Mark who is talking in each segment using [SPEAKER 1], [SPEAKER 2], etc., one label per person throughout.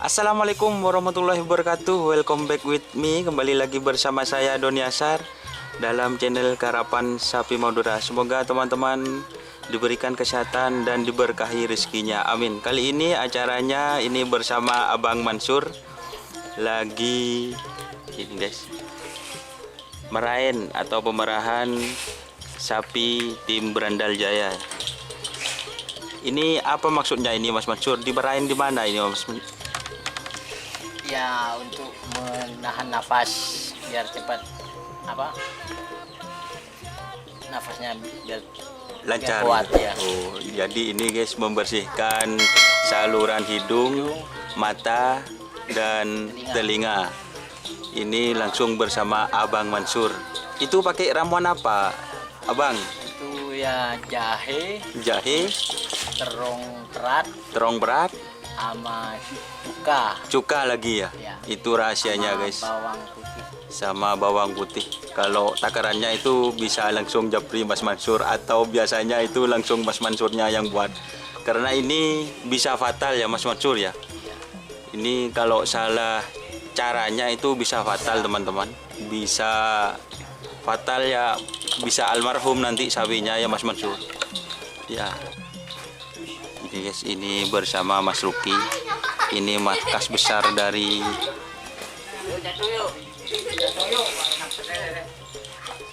[SPEAKER 1] Assalamualaikum warahmatullahi wabarakatuh. Welcome back with me. Kembali lagi bersama saya Doni Asar dalam channel Karapan Sapi Madura. Semoga teman-teman diberikan kesehatan dan diberkahi rezekinya. Amin. Kali ini acaranya ini bersama Abang Mansur. Lagi ini guys, merain atau pemerahan sapi tim Berandal Jaya. Ini apa maksudnya ini Mas Mansur? Dimarahin di mana ini Mas?
[SPEAKER 2] Ya, untuk menahan nafas biar cepat nafasnya biar
[SPEAKER 1] Lancar.
[SPEAKER 2] kuat ya.
[SPEAKER 1] Oh, jadi ini guys membersihkan saluran hidung, mata dan telinga. Ini langsung bersama Abang Mansur. Itu pakai ramuan apa, Abang?
[SPEAKER 2] Itu ya jahe,
[SPEAKER 1] Terong berat,
[SPEAKER 2] sama
[SPEAKER 1] cuka lagi ya.
[SPEAKER 2] Ya.
[SPEAKER 1] Itu rahasianya
[SPEAKER 2] sama
[SPEAKER 1] guys.
[SPEAKER 2] bawang putih.
[SPEAKER 1] Sama bawang putih. Kalau takarannya itu bisa langsung japri Mas Mansur atau biasanya itu langsung Mas Mansurnya yang buat. Karena ini bisa fatal ya Mas Mansur ya. Ini kalau salah caranya itu bisa fatal teman-teman. Bisa fatal ya, bisa almarhum nanti sapinya ya Mas Mansur. Ya. Ini guys, ini bersama Mas Ruki. Ini markas besar dari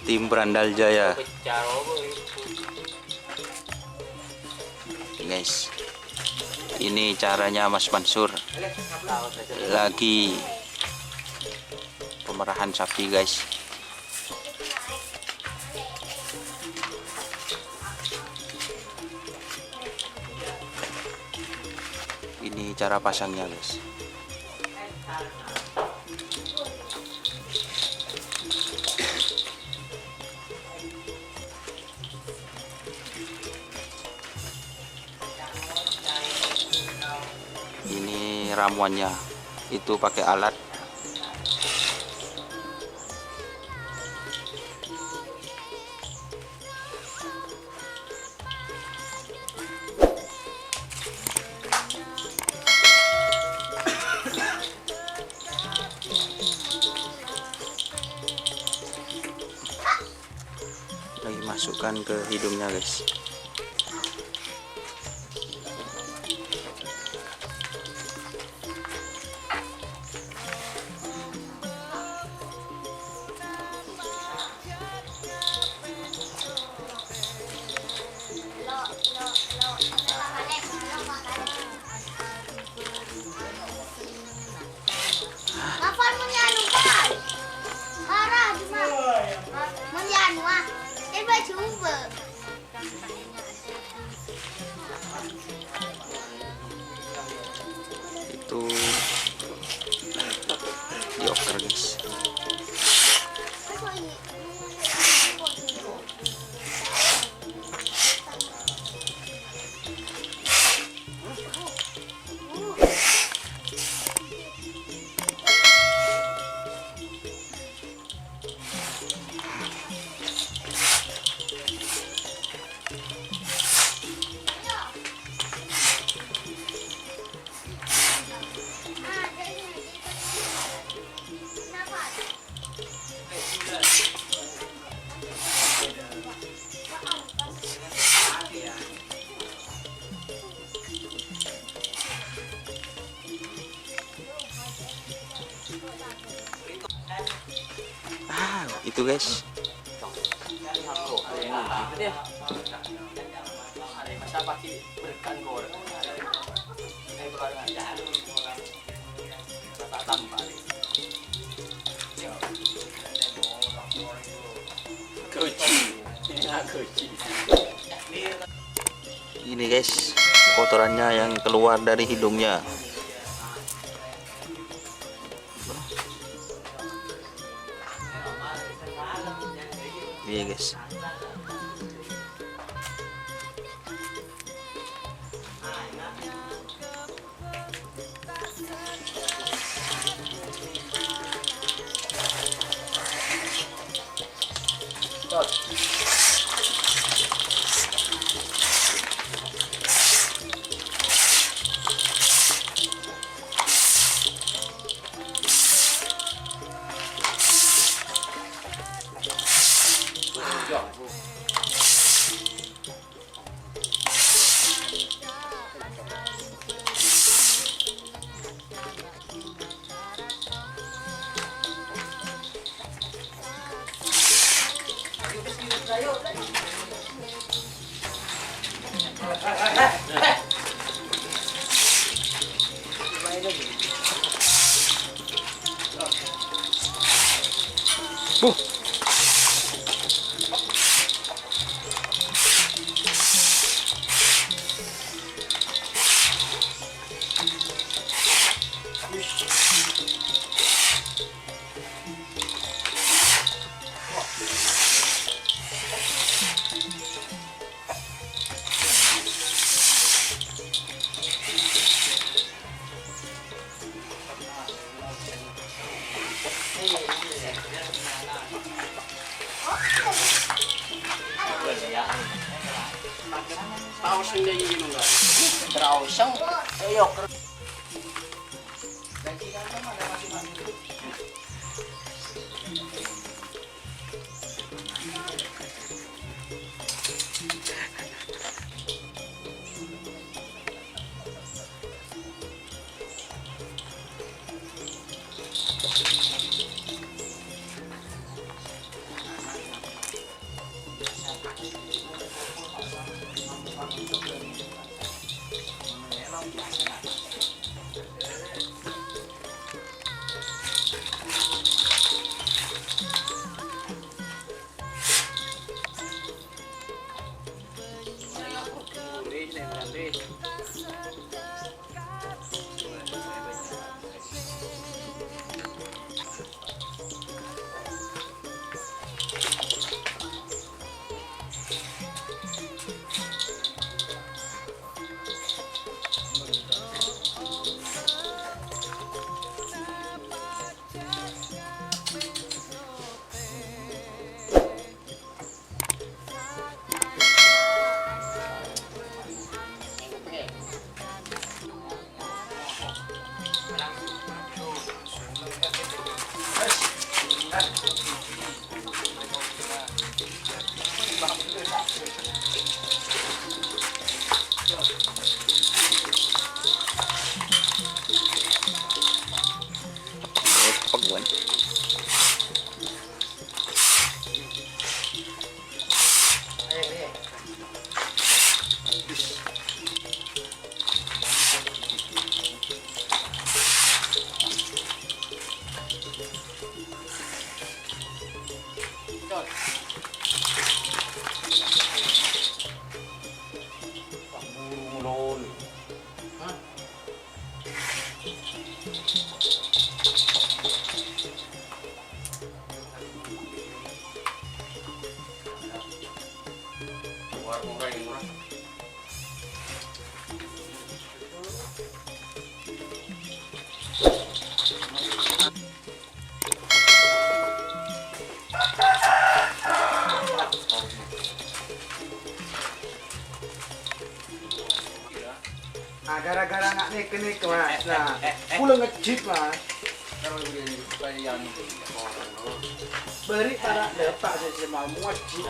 [SPEAKER 1] tim Berandal Jaya. Guys, ini caranya Mas Mansur lagi pemerahan sapi guys. Ini cara pasangnya guys. Ini ramuannya, itu pakai alat. Lagi masukkan ke hidungnya guys. Itu dioker guys. Itu guys. Ini guys, kotorannya yang keluar dari hidungnya. Iya guys. Bu.
[SPEAKER 2] Berausang, ayo. Pagwan.
[SPEAKER 3] Ah, gara-gara nggak nik mas, nah, pulang ngejip mas. Beri para lepak saya mau wajib.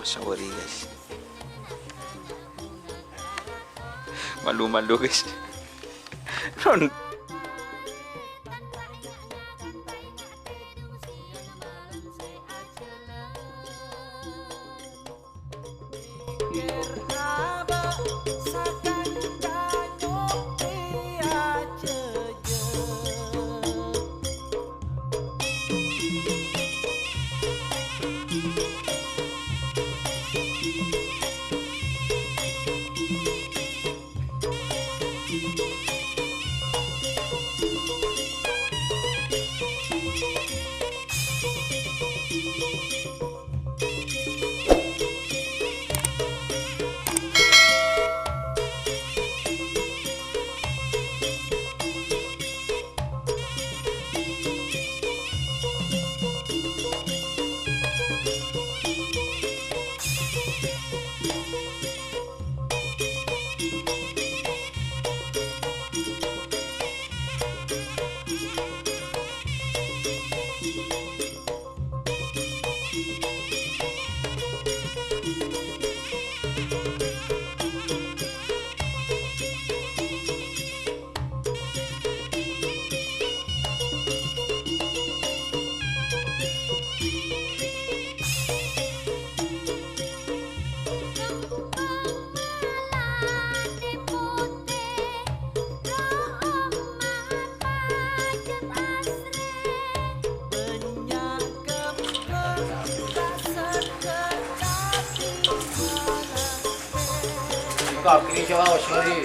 [SPEAKER 1] Sorry guys, malu-malu guys. Non.
[SPEAKER 2] kaki siya, sorry.